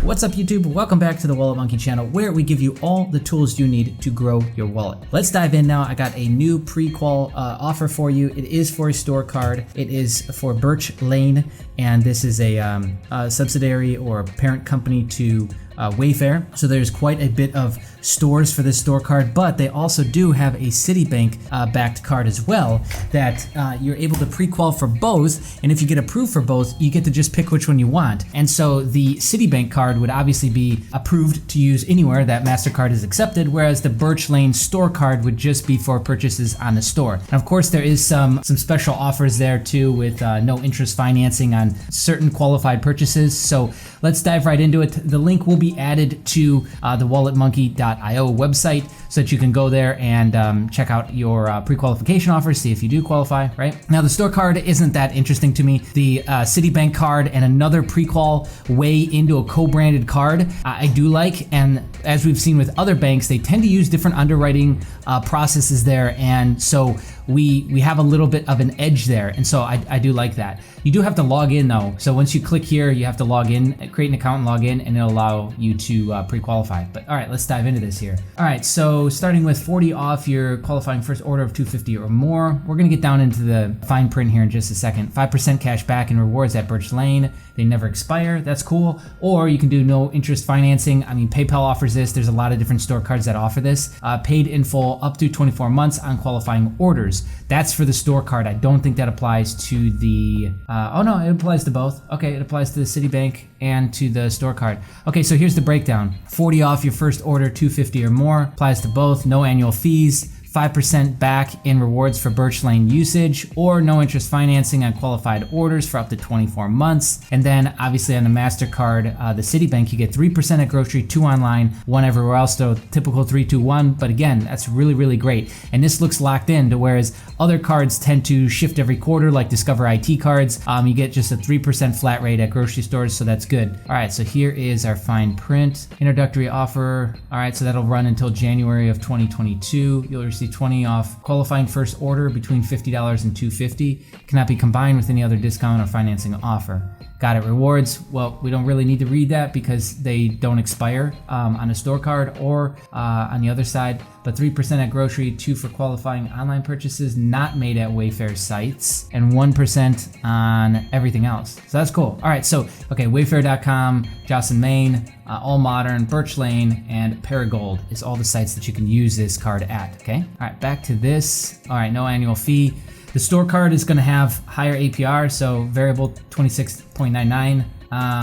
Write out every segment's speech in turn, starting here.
What's up YouTube? Welcome back to the Wallet Monkey channel where we give you all the tools you need to grow your wallet. Let's dive in now. I got a new pre-qual offer for you. It is for a store card. It is for BirchLane, and this is a subsidiary or parent company to Wayfair. So there's quite a bit of stores for this store card, but they also do have a Citibank backed card as well that you're able to pre-qual for both. And if you get approved for both, you get to just pick which one you want. And so the Citibank card would obviously be approved to use anywhere that MasterCard is accepted, whereas the BirchLane store card would just be for purchases on the store. And of course, there is some special offers there too with no interest financing on certain qualified purchases. So let's dive right into it. The link will be added to the walletmonkey.io website so that you can go there and check out your pre-qualification offers, see if you do qualify, right? Now the store card isn't that interesting to me. The Citibank card and another pre-qual way into a co-branded card I do like, and as we've seen with other banks, they tend to use different underwriting processes there, and so we have a little bit of an edge there, and so I do like that. You do have to log in though, so once you click here, you have to log in, create an account and log in, and it'll allow you to pre-qualify. But all right, let's dive into this here. All right, so starting with 40 off your qualifying first order of 250 or more. We're gonna get down into the fine print here in just a second. 5% cash back and rewards at BirchLane. They never expire, that's cool. Or you can do no interest financing. I mean, PayPal offers this. There's a lot of different store cards that offer this. Paid in full up to 24 months on qualifying orders. That's for the store card. I don't think that applies to the, oh no, it applies to both. Okay, it applies to the Citibank and to the store card. Okay, so here's the breakdown. 40 off your first order, 250 or more, applies to both, no annual fees. 5% back in rewards for BirchLane usage, or no interest financing on qualified orders for up to 24 months. And then obviously on the MasterCard, the Citibank, you get 3% at grocery, 2 online, 1 everywhere else, so typical 3-2-1. But again, that's really, really great. And this looks locked in to whereas other cards tend to shift every quarter, like Discover IT cards, you get just a 3% flat rate at grocery stores, so that's good. All right, so here is our fine print. Introductory offer. All right, so that'll run until January of 2022. You'll receive 20 off qualifying first order between $50 and $250. Cannot be combined with any other discount or financing offer. Got it. Rewards, well, we don't really need to read that because they don't expire on a store card or on the other side, but 3% at grocery, 2 for qualifying online purchases not made at Wayfair sites, and 1% on everything else. So that's cool. All right, so, okay, Wayfair.com, Jocelyn Main, All Modern, BirchLane, and Paragold is all the sites that you can use this card at, okay? All right, back to this. All right, no annual fee. The store card is gonna have higher APR, so variable 26.99,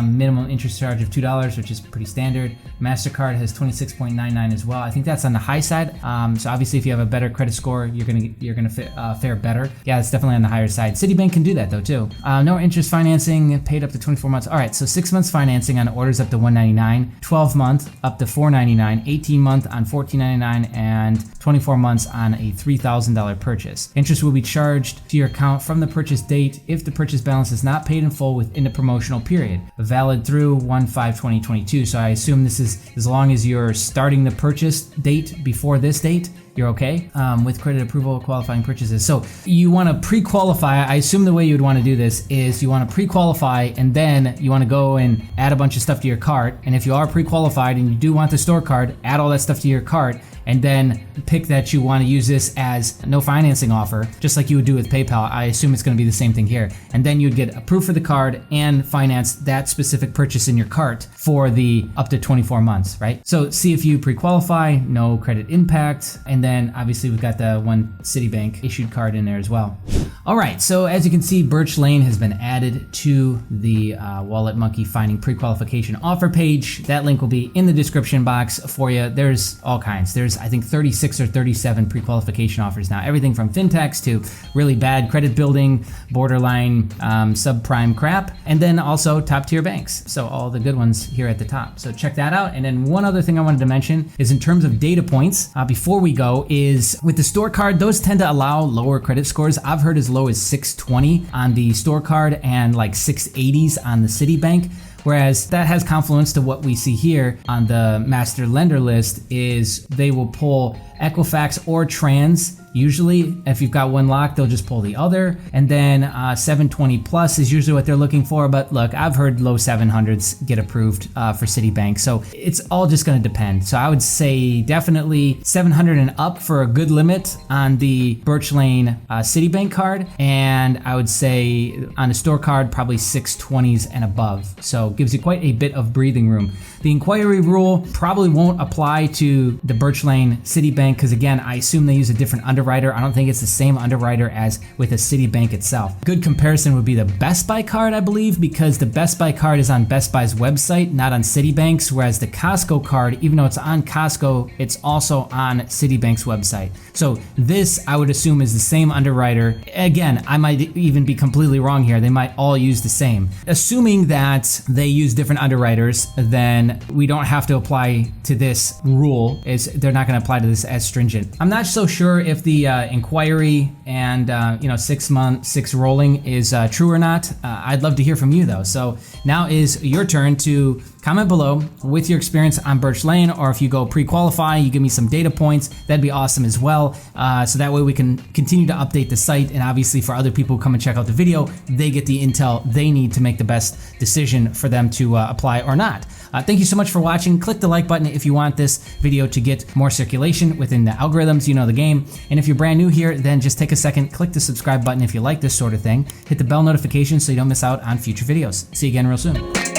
minimum interest charge of $2, which is pretty standard. MasterCard has 26.99 as well. I think that's on the high side. So obviously if you have a better credit score, you're gonna fare better. Yeah, it's definitely on the higher side. Citibank can do that though too. No interest financing, paid up to 24 months. All right, so 6 months financing on orders up to $199, 12 month up to $499, 18 month on $14.99, and 24 months on a $3,000 purchase. Interest will be charged to your account from the purchase date if the purchase balance is not paid in full within the promotional period. Valid through 1/5/2022. So I assume this is as long as you're starting the purchase date before this date, you're okay with credit approval qualifying purchases. So you want to pre-qualify. I assume the way you would want to do this is you want to pre-qualify and then you want to go and add a bunch of stuff to your cart. And if you are pre-qualified and you do want the store card, add all that stuff to your cart and then pick that you want to use this as no financing offer, just like you would do with PayPal. I assume it's going to be the same thing here. And then you'd get approved for the card and finance that specific purchase in your cart for the up to 24 months, right? So see if you pre-qualify, no credit impact, and then obviously we've got the one Citibank issued card in there as well. All right, so as you can see, BirchLane has been added to the Wallet Monkey finding pre-qualification offer page. That link will be in the description box for you. There's all kinds. There's I think 36 or 37 pre-qualification offers now. Everything from fintechs to really bad credit building, borderline subprime crap, and then also top tier banks. So all the good ones here at the top. So check that out. And then one other thing I wanted to mention is in terms of data points, before we go, is with the store card, those tend to allow lower credit scores. I've heard as low as 620 on the store card and like 680s on the Citibank. Whereas that has confluence to what we see here on the master lender list is they will pull Equifax or Trans Usually, if you've got one lock, they'll just pull the other. And then 720 plus is usually what they're looking for. But look, I've heard low 700s get approved for Citibank. So it's all just going to depend. So I would say definitely 700 and up for a good limit on the BirchLane Citibank card. And I would say on a store card, probably 620s and above. So gives you quite a bit of breathing room. The inquiry rule probably won't apply to the BirchLane Citibank because again, I assume they use a different underwriter. I don't think it's the same underwriter as with a Citibank itself. Good comparison would be the Best Buy card, I believe, because the Best Buy card is on Best Buy's website, not on Citibank's, whereas the Costco card, even though it's on Costco, it's also on Citibank's website. So this, I would assume, is the same underwriter. Again, I might even be completely wrong here. They might all use the same. Assuming that they use different underwriters, then we don't have to apply to this rule. They're not going to apply to this as stringent. I'm not so sure if the inquiry and 6 month, 6 rolling is true or not. I'd love to hear from you though. So now is your turn to comment below with your experience on BirchLane, or if you go pre-qualify, you give me some data points, that'd be awesome as well. So that way we can continue to update the site, and obviously for other people who come and check out the video, they get the intel they need to make the best decision for them to apply or not. Thank you so much for watching. Click the like button if you want this video to get more circulation within the algorithms, you know the game. And if you're brand new here, then just take a second, click the subscribe button if you like this sort of thing. Hit the bell notification so you don't miss out on future videos. See you again real soon.